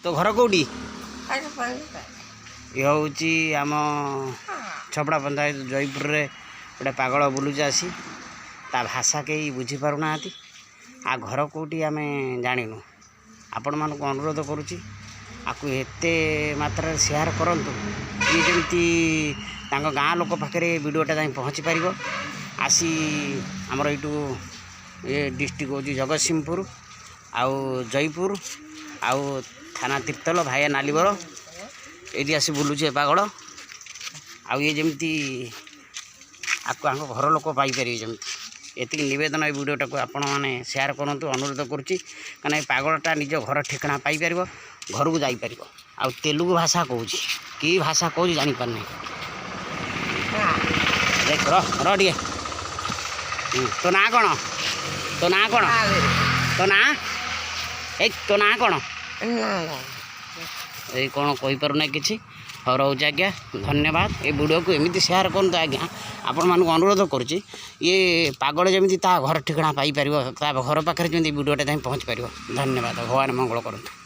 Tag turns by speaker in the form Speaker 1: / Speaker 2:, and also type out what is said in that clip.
Speaker 1: तो घर कौटी ये हूँ आम छपड़ा पंचायत जयपुर रे गोटे पागल बुलूचे आसी ता भाषा कहीं बुझीपार ना आ घर कौटी आम जाणीनु आपण मानक अनुरोध करुच्ची आपको एते मात्रा शेयर करंतु ये जमी गाँ लोक पाखे वीडियोटा जाए पहुँची पार आसी आमर यू ये डिस्ट्रिक्ट हूँ जगतसिंहपुर आउ जयपुर आउ थाना तीर्तल भाया नालीबर ये आसी बुलूचे पागल आउ ये जमी आपको घर लोक पाइपर जमी एतिक नवेदन ये वीडियोटा को आपण मैंने शेयर करूँ अनुरोध करुच्ची कहीं पागलटा निज घर ठिकाना पाइपर घर को जापर आउ तेलुगु भाषा कहूँ कि भाषा कहूँ जापार नहीं देख रे तो ना कौन तो ना कौन तो ना एक तो ना कौन ये कौन कहीपर ना कि हाँ रोचे आज्ञा धन्यवाद ये वीडियो को एमती शेयर करूँ आज्ञा आपण मानक अनुरोध करुच्ची ये पागल जमी घर ठिकाना पाइपर घर पाखे जमी वीडियोटा जाए पहुँच पार धन्यवाद भगवान मंगल करूँ।